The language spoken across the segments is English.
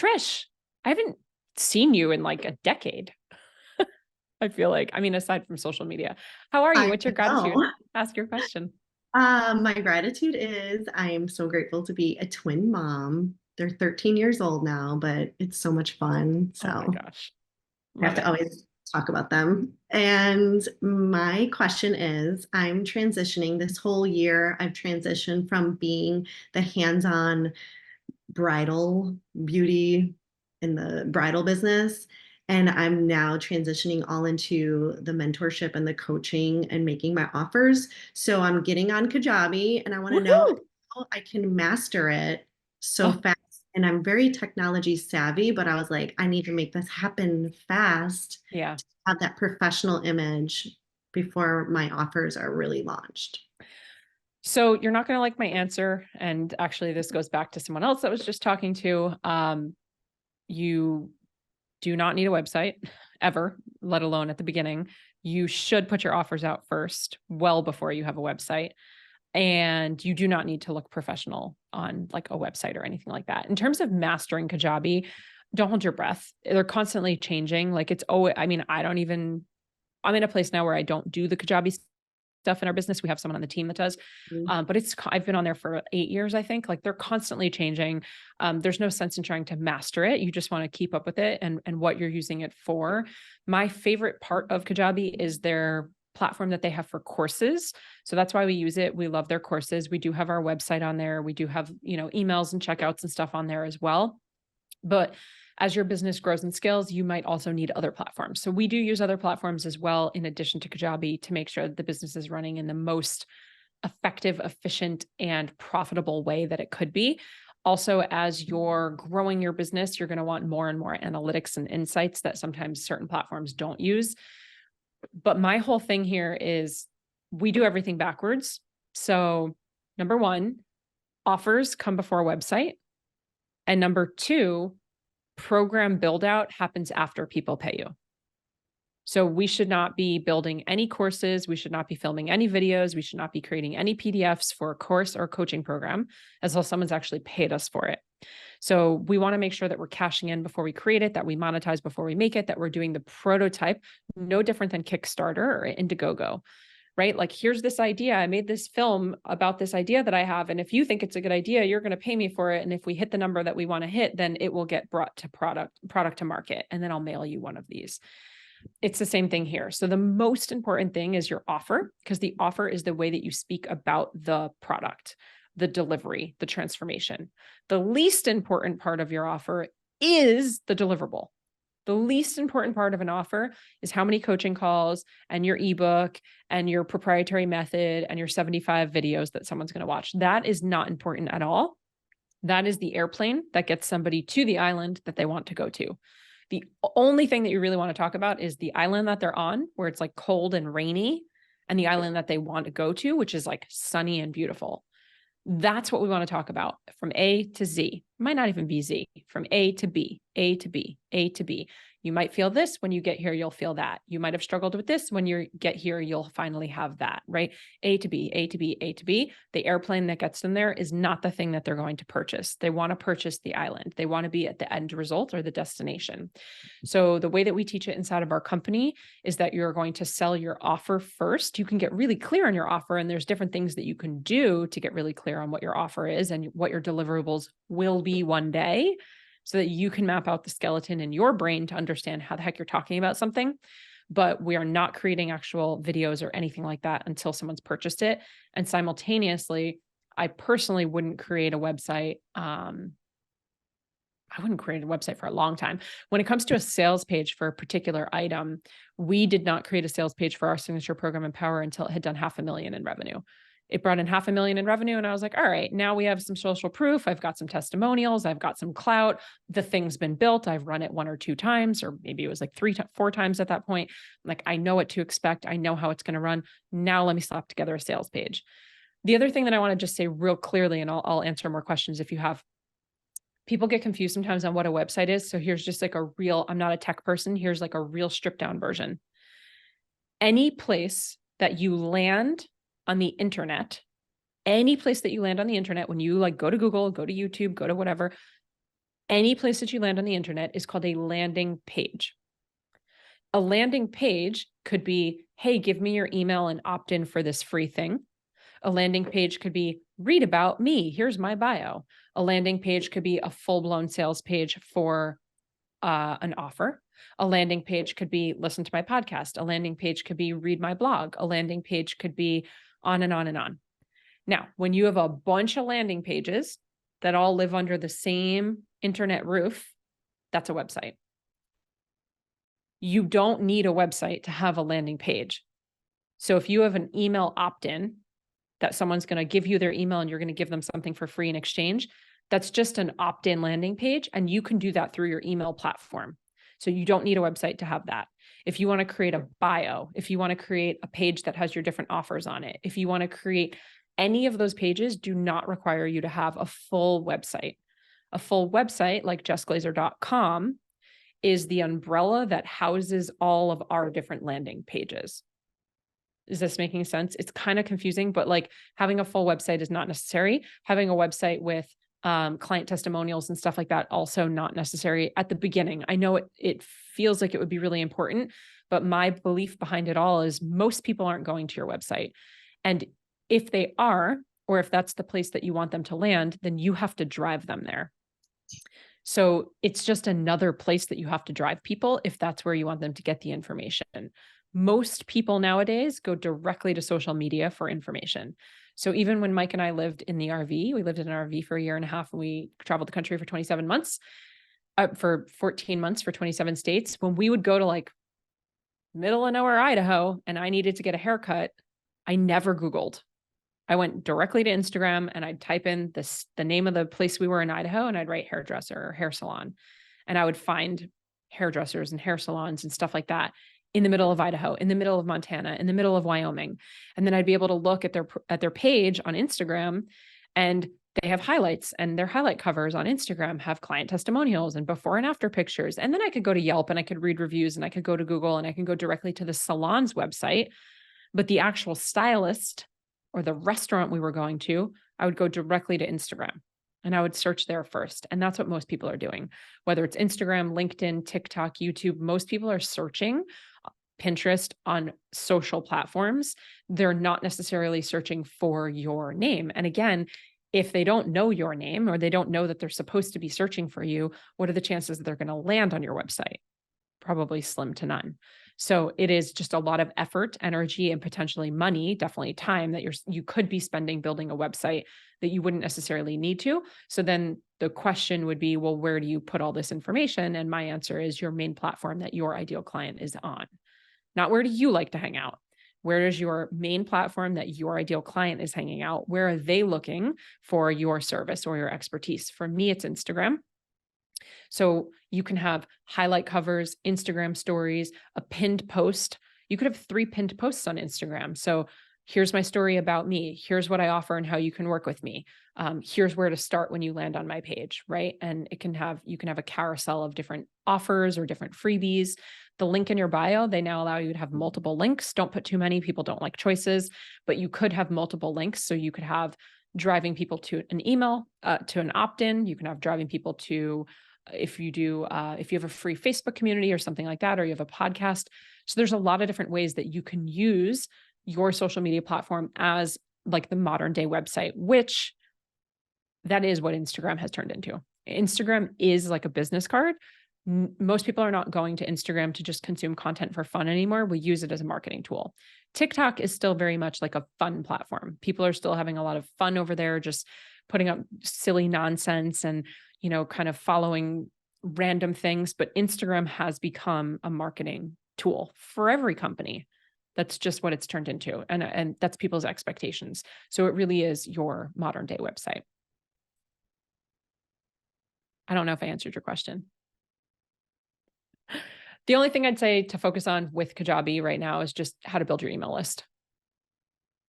Trish, I haven't seen you in like a decade. I feel like, I mean, aside from social media, how are you? I What's your gratitude? know. Ask your question. My gratitude is I am so grateful to be a twin mom. They're 13 years old now, but it's so much fun. Oh my So gosh. I have Love to it. always talk about them. And my question is I'm transitioning this whole year. I've transitioned from being the hands-on bridal beauty in the bridal business. And I'm now transitioning all into the mentorship and the coaching and making my offers. So I'm getting on Kajabi and I want to know Woohoo! how I can master it so Oh, fast. And I'm very technology savvy, but I was like, I need to make this happen fast yeah. to have that professional image before my offers are really launched. So you're not going to like my answer. And actually, this goes back to someone else that was just talking to. You do not need a website ever, let alone at the beginning. You should put your offers out first, well before you have a website. And you do not need to look professional on like a website or anything like that. In terms of mastering Kajabi, don't hold your breath. They're constantly changing. Like it's, oh, I mean, I'm in a place now where I don't do the Kajabi stuff in our business. We have someone on the team that does, but I've been on there for 8 years, I think. Like they're constantly changing. There's no sense in trying to master it. You just want to keep up with it and what you're using it for. My favorite part of Kajabi is their platform that they have for courses. So that's why we use it. We love their courses. We do have our website on there. We do have, emails and checkouts and stuff on there as well. But as your business grows and scales, you might also need other platforms. So we do use other platforms as well, in addition to Kajabi, to make sure that the business is running in the most effective, efficient, and profitable way that it could be. Also, as you're growing your business, you're going to want more and more analytics and insights that sometimes certain platforms don't use. But my whole thing here is we do everything backwards. So, number one, offers come before a website. And number two, program build out happens after people pay you. So we should not be building any courses. We should not be filming any videos. We should not be creating any PDFs for a course or coaching program until someone's actually paid us for it. So we want to make sure that we're cashing in before we create it, that we monetize before we make it, that we're doing the prototype, no different than Kickstarter or Indiegogo, right? Like, here's this idea. I made this film about this idea that I have. And if you think it's a good idea, you're going to pay me for it. And if we hit the number that we want to hit, then it will get brought to product to market. And then I'll mail you one of these. It's the same thing here. So the most important thing is your offer, because the offer is the way that you speak about the product, the delivery, the transformation. The least important part of your offer is the deliverable. The least important part of an offer is how many coaching calls and your ebook and your proprietary method and your 75 videos that someone's going to watch. That is not important at all. That is the airplane that gets somebody to the island that they want to go to. The only thing that you really want to talk about is the island that they're on, where it's like cold and rainy, and the island that they want to go to, which is like sunny and beautiful. That's what we want to talk about from A to Z. It might not even be Z, from A to B, A to B, A to B. You might feel this when you get here, you'll feel that. You might have struggled with this when you get here, you'll finally have that, right? A to B, A to B, A to B. The airplane that gets them there is not the thing that they're going to purchase. They want to purchase the island. They want to be at the end result or the destination. So the way that we teach it inside of our company is that you're going to sell your offer first. You can get really clear on your offer, and there's different things that you can do to get really clear on what your offer is and what your deliverables will be one day, so that you can map out the skeleton in your brain to understand how the heck you're talking about something. But we are not creating actual videos or anything like that until someone's purchased it. And simultaneously, I personally wouldn't create a website. I wouldn't create a website for a long time. When it comes to a sales page for a particular item, we did not create a sales page for our signature program Empower until it had done $500,000 in revenue. It brought in $500,000 in revenue. And I was like, all right, now we have some social proof. I've got some testimonials. I've got some clout. The thing's been built. I've run it 1 or 2 times, or maybe it was like 4 times at that point. Like, I know what to expect. I know how it's going to run. Now let me slap together a sales page. The other thing that I want to just say real clearly, and I'll answer more questions if you have. People get confused sometimes on what a website is. So here's just like I'm not a tech person. Here's like a real stripped down version. Any place that you land on the internet, when you like go to Google, go to YouTube, go to whatever, Any place that you land on the internet is called a landing page. A landing page could be, hey, give me your email and opt in for this free thing. A landing page could be, read about me, here's my bio. A landing page could be a full-blown sales page for an offer. A landing page could be, listen to my podcast. A landing page could be, read my blog. A landing page could be on and on and on. Now, when you have a bunch of landing pages that all live under the same internet roof, that's a website. You don't need a website to have a landing page. So if you have an email opt-in that someone's going to give you their email and you're going to give them something for free in exchange, that's just an opt-in landing page, and you can do that through your email platform. So you don't need a website to have that. If you want to create a bio, if you want to create a page that has your different offers on it, if you want to create any of those pages, do not require you to have a full website. A full website like jessglazer.com is the umbrella that houses all of our different landing pages. Is this making sense? It's kind of confusing, but like having a full website is not necessary. Having a website with client testimonials and stuff like that, also not necessary at the beginning. I know it feels like it would be really important, but my belief behind it all is most people aren't going to your website. And if they are, or if that's the place that you want them to land, then you have to drive them there. So it's just another place that you have to drive people if that's where you want them to get the information. Most people nowadays go directly to social media for information. So even when Mike and I lived in the RV, we lived in an RV for a year and a half, and we traveled the country for 27 months, for 14 months for 27 states. When we would go to like middle of nowhere, Idaho, and I needed to get a haircut, I never Googled. I went directly to Instagram and I'd type in the name of the place we were in Idaho, and I'd write hairdresser or hair salon. And I would find hairdressers and hair salons and stuff like that in the middle of Idaho, in the middle of Montana, in the middle of Wyoming. And then I'd be able to look at their page on Instagram, and they have highlights, and their highlight covers on Instagram have client testimonials and before and after pictures. And then I could go to Yelp and I could read reviews, and I could go to Google and I can go directly to the salon's website. But the actual stylist or the restaurant we were going to, I would go directly to Instagram and I would search there first. And that's what most people are doing, whether it's Instagram, LinkedIn, TikTok, YouTube. Most people are searching Pinterest on social platforms. They're not necessarily searching for your name. And again, if they don't know your name, or they don't know that they're supposed to be searching for you, what are the chances that they're going to land on your website? Probably slim to none. So it is just a lot of effort, energy, and potentially money, definitely time that you could be spending building a website that you wouldn't necessarily need to. So then the question would be, well, where do you put all this information? And my answer is your main platform that your ideal client is on. Not where do you like to hang out? Where is your main platform that your ideal client is hanging out? Where are they looking for your service or your expertise? For me, it's Instagram. So you can have highlight covers, Instagram stories, a pinned post. You could have 3 pinned posts on Instagram. So here's my story about me. Here's what I offer and how you can work with me. Here's where to start when you land on my page, right? And you can have a carousel of different offers or different freebies. The link in your bio, they now allow you to have multiple links. Don't put too many. People don't like choices, but you could have multiple links. So you could have driving people to an email, to an opt-in. You can have driving people to, if you have a free Facebook community or something like that, or you have a podcast. So there's a lot of different ways that you can use your social media platform as like the modern day website, which that is what Instagram has turned into. Instagram is like a business card. Most people are not going to Instagram to just consume content for fun anymore. We use it as a marketing tool. TikTok is still very much like a fun platform. People are still having a lot of fun over there, just putting up silly nonsense and, kind of following random things. But Instagram has become a marketing tool for every company. That's just what it's turned into. And that's people's expectations. So it really is your modern day website. I don't know if I answered your question. The only thing I'd say to focus on with Kajabi right now is just how to build your email list.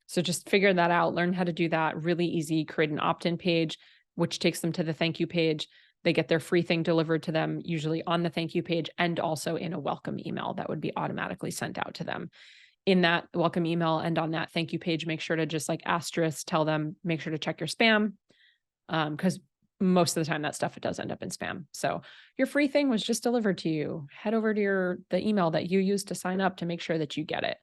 So just figure that out, learn how to do that. Really easy. Create an opt-in page, which takes them to the thank you page. They get their free thing delivered to them, usually on the thank you page, and also in a welcome email that would be automatically sent out to them. In that welcome email and on that thank you page, make sure to just like asterisk, tell them, make sure to check your spam. Because most of the time that stuff, it does end up in spam. So your free thing was just delivered to you. Head over to the email that you used to sign up to make sure that you get it.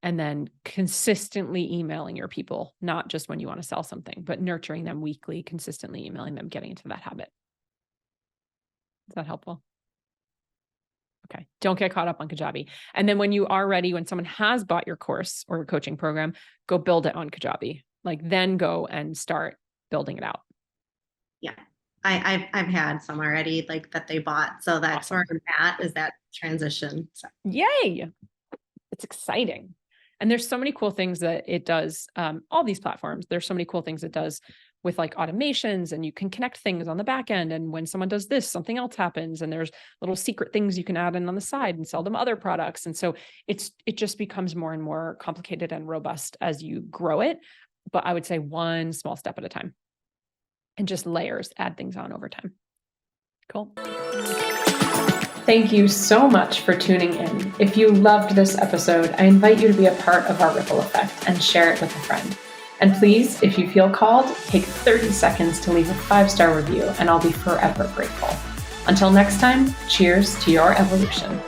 And then consistently emailing your people, not just when you want to sell something, but nurturing them weekly, consistently emailing them, getting into that habit. Is that helpful? Okay. Don't get caught up on Kajabi. And then when you are ready, when someone has bought your course or coaching program, go build it on Kajabi. Like then go and start building it out. Yeah. I've had some already like that they bought. So that's Awesome. where I'm at, is that transition. So. Yay. It's exciting. And there's so many cool things that it does. All these platforms, there's so many cool things it does with like automations, and you can connect things on the back end. And when someone does this, something else happens. And there's little secret things you can add in on the side and sell them other products. And so it just becomes more and more complicated and robust as you grow it. But I would say one small step at a time and just layers, add things on over time. Cool. Thank you so much for tuning in. If you loved this episode, I invite you to be a part of our ripple effect and share it with a friend. And please, if you feel called, take 30 seconds to leave a 5-star review, and I'll be forever grateful. Until next time, cheers to your evolution.